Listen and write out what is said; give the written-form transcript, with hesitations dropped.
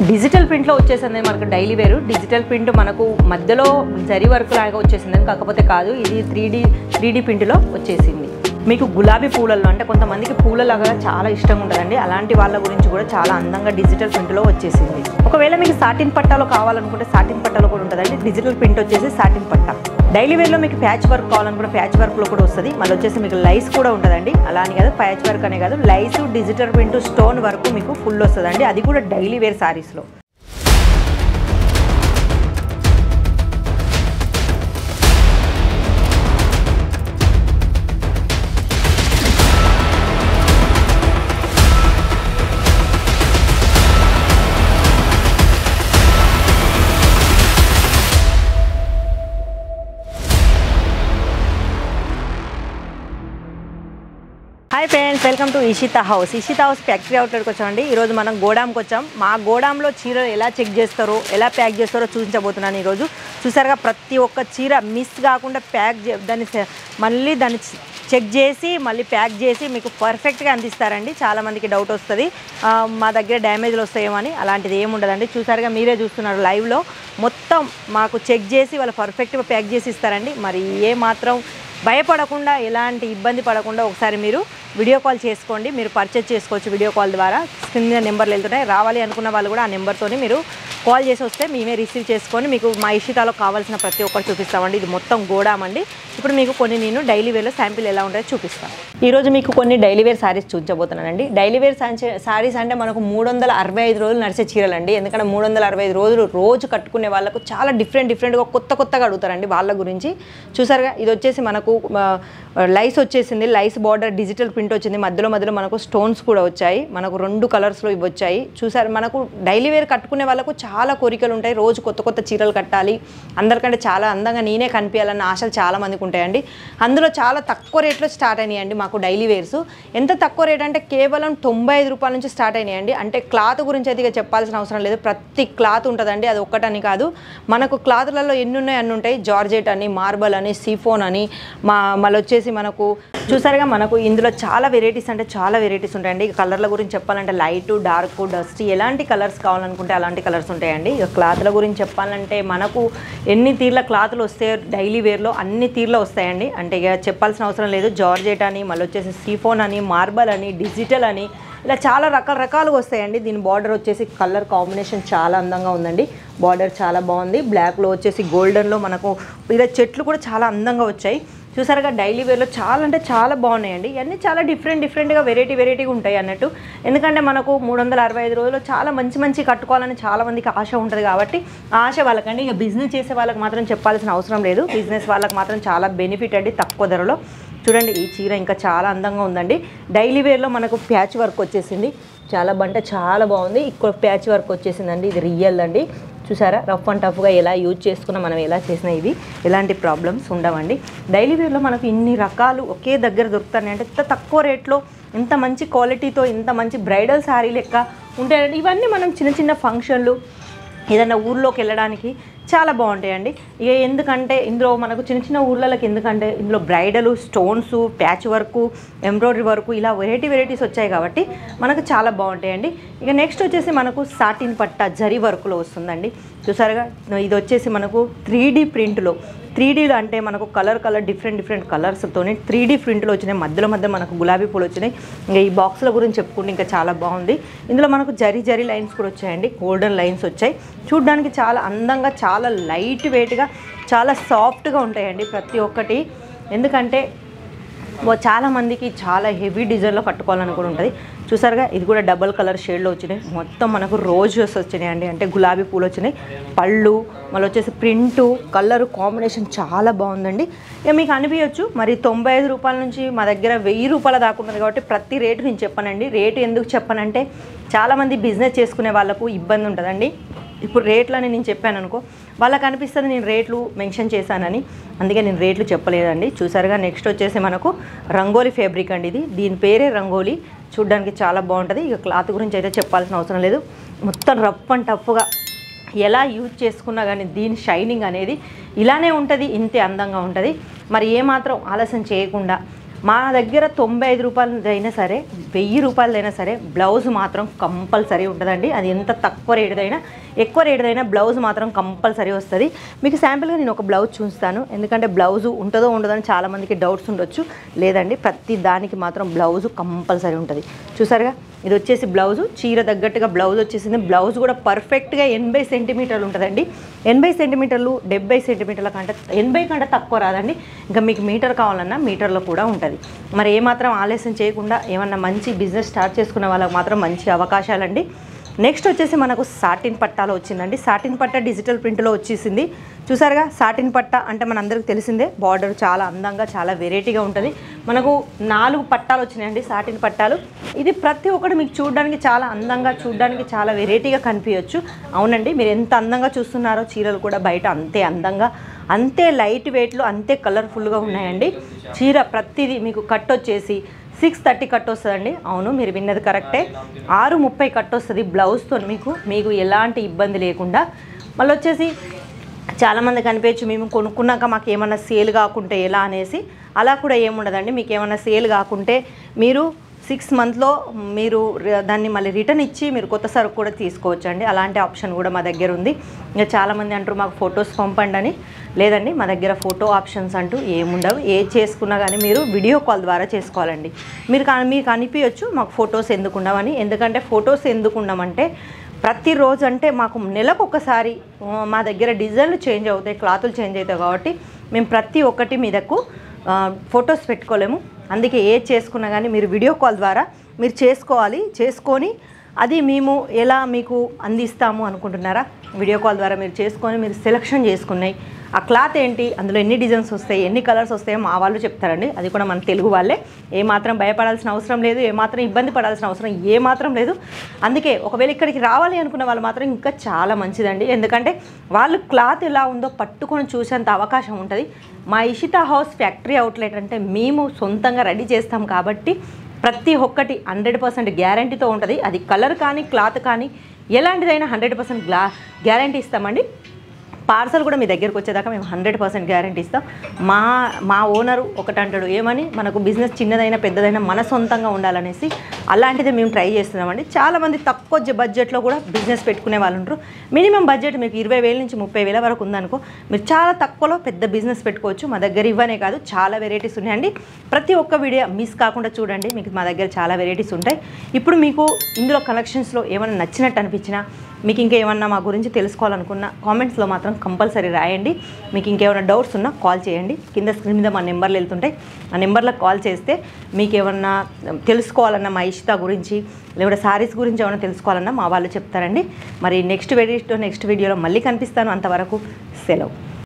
Digital ప్రింట్లో వచ్చేసింది మనకు డైలీ వేరు. డిజిటల్ ప్రింట్ మనకు మధ్యలో జరీ వర్క్ లాగా వచ్చేసింది, కాకపోతే కాదు, ఇది 3D ప్రింట్లో వచ్చేసింది. మీకు గులాబీ పూలల్లో అంటే కొంతమందికి పూలలాగా చాలా ఇష్టంగా ఉంటుందండి, అలాంటి వాళ్ళ గురించి కూడా చాలా అందంగా డిజిటల్ ప్రింట్లో వచ్చేసింది. ఒకవేళ మీకు సాటిన్ పట్టాలో కావాలనుకుంటే సాటిన్ పట్టాలో కూడా ఉంటుందండి. డిజిటల్ ప్రింట్ వచ్చేసి సాటిన్ పట్టా. డైలీ వేర్లో మీకు ప్యాచ్ వర్క్ కావాలనుకుంటే ప్యాచ్ వర్క్లో కూడా వస్తుంది. మళ్ళీ వచ్చేసి మీకు లైస్ కూడా ఉంటుందండి. అలా అని కాదు, ప్యాచ్ వర్క్ అనే కాదు, lace, digital print, stone work మీకు ఫుల్ వస్తుందండి. అది కూడా డైలీ వేర్ సారీస్లో. Hi friends, welcome to Ishita house. Ishita house factory అవుట్లెట్కి వచ్చామండి. ఈరోజు మనం గోడాంకి వచ్చాం. మా గోడాంలో చీరలు ఎలా చెక్ చేస్తారో, ఎలా ప్యాక్ చేస్తారో చూపించబోతున్నాను ఈరోజు. చూసారుగా, ప్రతి ఒక్క చీర మిస్ కాకుండా మళ్ళీ దాన్ని చెక్ చేసి మళ్ళీ ప్యాక్ చేసి మీకు పర్ఫెక్ట్గా అందిస్తారండి. చాలామందికి డౌట్ వస్తుంది, మా దగ్గర డ్యామేజ్లు వస్తాయేమో అని. అలాంటిది ఏమి ఉండదండి. చూసారుగా, మీరే చూస్తున్నారు లైవ్లో. మొత్తం మాకు చెక్ చేసి వాళ్ళు పర్ఫెక్ట్గా ప్యాక్ చేసి ఇస్తారండి. మరి ఏ మాత్రం భయపడకుండా, ఎలాంటి ఇబ్బంది పడకుండా ఒకసారి మీరు వీడియో కాల్ చేసుకోండి. మీరు పర్చేజ్ చేసుకోవచ్చు వీడియో కాల్ ద్వారా. స్క్రీన్ మీద నెంబర్లు వెళ్తున్నాయి. రావాలి అనుకున్న వాళ్ళు కూడా ఆ నెంబర్తోని మీరు కాల్ చేసి వస్తే మేమే రిసీవ్ చేసుకొని మీకు మా ఇషితాలో కావాల్సిన ప్రతి ఒక్కటి చూపిస్తామండి. ఇది మొత్తం గోడామండి. ఇప్పుడు మీకు కొన్ని నేను డైలీ వేర్లో శాంపిల్ ఎలా ఉంటాయో చూపిస్తాను. ఈరోజు మీకు కొన్ని డైలీ వేర్ శారీస్ చూపించబోతున్నానండి. డైలీ వేర్ శారీస్ అంటే మనకు 365 రోజులు నడిచే చీరలండి. ఎందుకంటే 365 రోజులు రోజు కట్టుకునే వాళ్ళకు చాలా డిఫరెంట్గా కొత్తగా అడుగుతారండి. వాళ్ళ గురించి చూసారుగా, ఇది వచ్చేసి మనకు లైస్ వచ్చేసింది. లైస్ బార్డర్ డిజిటల్ ప్రింట్ వచ్చింది. మధ్యలో మనకు స్టోన్స్ కూడా వచ్చాయి. మనకు 2 కలర్స్లో ఇవి వచ్చాయి. చూసారు, మనకు డైలీ వేర్ కట్టుకునే వాళ్ళకు చాలా కోరికలు ఉంటాయి. రోజు కొత్త చీరలు కట్టాలి, అందరికంటే చాలా అందంగా నేనే కనిపించాలన్న ఆశలు చాలా మందికి ఉంటాయండి. అందులో చాలా తక్కువ రేట్లో స్టార్ట్ అయినాయండి మాకు డైలీ వేర్స్. ఎంత తక్కువ రేట్ అంటే కేవలం 95 రూపాయల నుంచి స్టార్ట్ అయినాయండి. అంటే క్లాత్ గురించి అయితే ఇక చెప్పాల్సిన అవసరం లేదు. ప్రతి క్లాత్ ఉంటుందండి, అది ఒక్కటని కాదు. మనకు క్లాత్లలో ఎన్ని ఉన్నాయి అన్ని ఉంటాయి. జార్జెట్ అని, మార్బల్ అని, సిఫోన్ అని, మళ్ళీ వచ్చేసి మనకు చూసారుగా, మనకు ఇందులో చాలా వెరైటీస్ అంటే చాలా వెరైటీస్ ఉంటాయండి. కలర్ల గురించి చెప్పాలంటే లైట్, డార్క్, డస్టీ, ఎలాంటి కలర్స్ కావాలనుకుంటే అలాంటి కలర్స్ ఉంటాయండి. ఇక క్లాత్ల గురించి చెప్పాలంటే మనకు ఎన్ని తీర్ల క్లాత్లు వస్తాయో డైలీ వేర్లో అన్ని తీర్లో వస్తాయండి. అంటే ఇక చెప్పాల్సిన అవసరం లేదు. జార్జెట్ అని, మళ్ళీ వచ్చేసి సిఫోన్ అని, మార్బల్ అని, డిజిటల్ అని, ఇలా చాలా రకాలుగా వస్తాయండి. దీని బార్డర్ వచ్చేసి కలర్ కాంబినేషన్ చాలా అందంగా ఉందండి. బార్డర్ చాలా బాగుంది. బ్లాక్లో వచ్చేసి గోల్డెన్లో మనకు ఇలా చెట్లు కూడా చాలా అందంగా వచ్చాయి. చూసారుగా, డైలీ వేర్లో చాలా అంటే చాలా బాగున్నాయండి. ఇవన్నీ చాలా డిఫరెంట్గా వెరైటీగా ఉంటాయి అన్నట్టు. ఎందుకంటే మనకు 365 రోజులు చాలా మంచి కట్టుకోవాలని చాలా మందికి ఆశ ఉంటుంది కాబట్టి ఆ ఆశ వాళ్ళకండి. ఇక బిజినెస్ చేసే వాళ్ళకి మాత్రం చెప్పాల్సిన అవసరం లేదు. బిజినెస్ వాళ్ళకి మాత్రం చాలా బెనిఫిట్ అండి, తక్కువ ధరలో. చూడండి, ఈ చీర ఇంకా చాలా అందంగా ఉందండి. డైలీ వేర్లో మనకు ప్యాచ్ వర్క్ వచ్చేసింది. చాలా బాగుంది. ఇక్కడ ప్యాచ్ వర్క్ వచ్చేసిందండి. ఇది రియల్ అండి. చూసారా, రఫ్ అండ్ టఫ్గా ఎలా యూజ్ చేసుకున్నా, మనం ఎలా చేసినా ఇది ఎలాంటి ప్రాబ్లమ్స్ ఉండవండి. డైలీ వేర్లో మనకు ఇన్ని రకాలు ఒకే దగ్గర దొరుకుతాయి అంటే ఇంత తక్కువ రేట్లో, ఇంత మంచి క్వాలిటీతో, ఇంత మంచి బ్రైడల్ శారీ లెక్క ఉంటాయండి. ఇవన్నీ మనం చిన్న ఫంక్షన్లు, ఏదైనా ఊర్లోకి వెళ్ళడానికి చాలా బాగుంటాయండి. ఇక ఎందుకంటే ఇందులో మనకు చిన్న ఊర్లకి, ఎందుకంటే ఇందులో బ్రైడలు, stones, patch work, embroidery work, ఇలా వెరైటీస్ వచ్చాయి కాబట్టి మనకు చాలా బాగుంటాయండి. ఇక నెక్స్ట్ వచ్చేసి మనకు సాటిన్ పట్టా జరీ వర్క్లో వస్తుందండి. చూసారుగా, ఇది వచ్చేసి మనకు 3D ప్రింట్లో. 3Dలో అంటే మనకు కలర్ డిఫరెంట్ కలర్స్తోని 3D ప్రింట్లో వచ్చినాయి. మధ్యలో మనకు గులాబీ పూలు వచ్చినాయి. ఇంకా ఈ బాక్స్ల గురించి చెప్పుకుంటే ఇంకా చాలా బాగుంది. ఇందులో మనకు జరీ లైన్స్ కూడా వచ్చాయండి. గోల్డెన్ లైన్స్ వచ్చాయి. చూడడానికి చాలా అందంగా, చాలా లైట్ వెయిట్గా, చాలా సాఫ్ట్గా ఉంటాయండి ప్రతి ఒక్కటి. ఎందుకంటే చాలామందికి చాలా హెవీ డిజైన్లో కట్టుకోవాలని కూడా ఉంటుంది. చూసారుగా, ఇది కూడా డబల్ కలర్ షేడ్లో వచ్చినాయి. మొత్తం మనకు రోజెస్ వచ్చినాయండి, అంటే గులాబీ పూలు వచ్చినాయి. పళ్ళు, మళ్ళీ వచ్చేసి ప్రింటు, కలరు కాంబినేషన్ చాలా బాగుందండి. ఇక మీకు అనిపించవచ్చు మరి 95 రూపాయల నుంచి మా దగ్గర 1000 రూపాయల దాకా ఉంటుంది కాబట్టి ప్రతి రేటు నేను చెప్పానండి. రేటు ఎందుకు చెప్పానంటే చాలామంది బిజినెస్ చేసుకునే వాళ్ళకు ఇబ్బంది ఉంటుందండి. ఇప్పుడు రేట్లని నేను చెప్పాను అనుకో, వాళ్ళకి అనిపిస్తుంది నేను రేట్లు మెన్షన్ చేశానని, అందుకే నేను రేట్లు చెప్పలేదండి. చూసారుగా, నెక్స్ట్ వచ్చేసి మనకు రంగోలీ ఫ్యాబ్రిక్ అండి. దీని పేరే రంగోలీ. చూడడానికి చాలా బాగుంటుంది. ఇక క్లాత్ గురించి అయితే చెప్పాల్సిన అవసరం లేదు. మొత్తం రఫ్ అండ్ టఫ్గా ఎలా యూజ్ చేసుకున్నా కానీ దీని షైనింగ్ అనేది ఇలానే ఉంటుంది, ఇంతే అందంగా ఉంటుంది. మరి ఏమాత్రం ఆలస్యం చేయకుండా మా దగ్గర 95 రూపాయలదైనా సరే 1000 రూపాయలదైనా సరే బ్లౌజ్ మాత్రం కంపల్సరీ ఉంటుందండి. అది ఎంత తక్కువ రేటుదైనా ఎక్కువ రేటుదైనా బ్లౌజ్ మాత్రం కంపల్సరీ వస్తుంది. మీకు శాంపిల్గా నేను ఒక బ్లౌజ్ చూస్తాను, ఎందుకంటే బ్లౌజు ఉంటుందో ఉండదో అని చాలామందికి డౌట్స్ ఉండొచ్చు. లేదండి, ప్రతి దానికి మాత్రం బ్లౌజు కంపల్సరీ ఉంటుంది. చూసారుగా, ఇది వచ్చేసి బ్లౌజు, చీర తగ్గట్టుగా బ్లౌజ్ వచ్చేసింది. బ్లౌజ్ కూడా పర్ఫెక్ట్గా 80 సెంటీమీటర్లు ఉంటుందండి. 80 సెంటీమీటర్లు 70 సెంటీమీటర్ల కంటే 80 కంటే తక్కువ రాదండి. ఇంకా మీకు మీటర్ కావాలన్నా మీటర్లో కూడా ఉంటుంది. మరి ఏమాత్రం ఆలస్యం చేయకుండా ఏమన్నా మంచి బిజినెస్ స్టార్ట్ చేసుకున్న వాళ్ళకి మాత్రం మంచి అవకాశాలండి. నెక్స్ట్ వచ్చేసి మనకు సాటిన్ పట్టాలో వచ్చిందండి. సాటిన్ పట్ట డిజిటల్ ప్రింట్లో వచ్చేసింది. చూసారుగా, సాటిన్ పట్ట అంటే మనందరికీ తెలిసిందే, బార్డర్ చాలా అందంగా చాలా వెరైటీగా ఉంటుంది. మనకు 4 పట్టాలు వచ్చినాయండి, సాటిన్ పట్టాలు. ఇది ప్రతి ఒక్కటి మీకు చూడడానికి చాలా అందంగా, చూడడానికి చాలా వెరైటీగా కనిపించవచ్చు. అవునండి, మీరు ఎంత అందంగా చూస్తున్నారో చీరలు కూడా బయట అంతే అందంగా, అంతే లైట్ వెయిట్లో, అంతే కలర్ఫుల్గా ఉన్నాయండి. చీర ప్రతిదీ మీకు కట్ వచ్చేసి 630 కట్ వస్తుందండి. అవును, మీరు విన్నది కరెక్టే. 630 కట్ వస్తుంది బ్లౌజ్తో. మీకు ఎలాంటి ఇబ్బంది లేకుండా. మళ్ళీ వచ్చేసి చాలామంది కనిపించచ్చు, మేము కొనుక్కున్నాక మాకు ఏమన్నా సేల్ కాకుంటే ఎలా అనేసి. అలా కూడా ఏముండదండి. మీకు ఏమన్నా సేల్ కాకుంటే మీరు 6 మంత్లో మీరు దాన్ని మళ్ళీ రిటర్న్ ఇచ్చి మీరు కొత్త సరుకు కూడా తీసుకోవచ్చు అండి. అలాంటి ఆప్షన్ కూడా మా దగ్గర ఉంది. ఇంకా చాలామంది అంటారు మాకు ఫొటోస్ పంపండి అని. లేదండి, మా దగ్గర ఫోటో ఆప్షన్స్ అంటూ ఏముండవు. ఏ చేసుకున్నా కానీ మీరు వీడియో కాల్ ద్వారా చేసుకోవాలండి. మీకు అనిపించచ్చు మాకు ఫొటోస్ ఎందుకు ఉండవని. ఎందుకంటే ఫొటోస్ ఎందుకు ఉండమంటే ప్రతిరోజు అంటే మాకు నెలకు ఒకసారి మా దగ్గర డిజైన్లు చేంజ్ అవుతాయి, క్లాతులు చేంజ్ అవుతాయి. కాబట్టి మేము ప్రతి ఒక్కటి మీదకు ఫొటోస్ పెట్టుకోలేము. అందుకే ఏ చేసుకున్నా కానీ మీరు వీడియో కాల్ ద్వారా మీరు చేసుకోవాలి. చేసుకొని అది మేము ఎలా మీకు అందిస్తాము అనుకుంటున్నారా? వీడియో కాల్ ద్వారా మీరు చేసుకొని మీరు సెలెక్షన్ చేసుకున్నాయి ఆ క్లాత్ ఏంటి, అందులో ఎన్ని డిజైన్స్ వస్తాయి, ఎన్ని కలర్స్ వస్తాయో మా వాళ్ళు చెప్తారండి. అది కూడా మన తెలుగు వాళ్ళే. ఏమాత్రం భయపడాల్సిన అవసరం లేదు, ఏమాత్రం ఇబ్బంది పడాల్సిన అవసరం ఏమాత్రం లేదు. అందుకే ఒకవేళ ఇక్కడికి రావాలి అనుకున్న వాళ్ళు మాత్రం ఇంకా చాలా మంచిదండి. ఎందుకంటే వాళ్ళు క్లాత్ ఎలా ఉందో పట్టుకొని చూసేంత అవకాశం ఉంటుంది. మా ఇషితా హౌస్ ఫ్యాక్టరీ అవుట్లెట్ అంటే మేము సొంతంగా రెడీ చేస్తాం కాబట్టి ప్రతి ఒక్కటి 100% గ్యారంటీతో ఉంటుంది. అది కలర్ కానీ క్లాత్ కానీ ఎలాంటిదైనా 100% గ్యారంటీ ఇస్తామండి. పార్సల్ కూడా మీ దగ్గరకు వచ్చేదాకా మేము 100% గ్యారంటీ ఇస్తాం. మా ఓనరు ఒకటి అంటాడు, ఏమని, మనకు బిజినెస్ చిన్నదైనా పెద్దదైనా మన సొంతంగా ఉండాలనేసి. అలాంటిది మేము ట్రై చేస్తున్నామండి. చాలామంది తక్కువ బడ్జెట్లో కూడా బిజినెస్ పెట్టుకునే వాళ్ళు ఉంటారు. మినిమం బడ్జెట్ మీకు 20,000 నుంచి 30,000 వరకు ఉందనుకో, మీరు చాలా తక్కువలో పెద్ద బిజినెస్ పెట్టుకోవచ్చు. మా దగ్గర ఇవ్వనే కాదు, చాలా వెరైటీస్ ఉన్నాయండి. ప్రతి ఒక్క వీడియో మిస్ కాకుండా చూడండి, మీకు మా దగ్గర చాలా వెరైటీస్ ఉంటాయి. ఇప్పుడు మీకు ఇందులో కలెక్షన్స్లో ఏమైనా నచ్చినట్టు అనిపించినా, మీకు ఇంకేమన్నా మా గురించి తెలుసుకోవాలనుకున్న కామెంట్స్లో మాత్రం కంపల్సరీ రాయండి. మీకు ఇంకేమైనా డౌట్స్ ఉన్నా కాల్ చేయండి. కింద స్క్రీన్ మీద మా నెంబర్లు వెళ్తుంటాయి. ఆ నెంబర్లకు కాల్ చేస్తే మీకు ఏమన్నా తెలుసుకోవాలన్నా మా ఇషితా గురించి, లేకపోతే సారీస్ గురించి ఏమైనా తెలుసుకోవాలన్నా మా వాళ్ళు చెప్తారండి. మరి నెక్స్ట్ వీడియోలో మళ్ళీ కనిపిస్తాను. అంతవరకు సెలవు.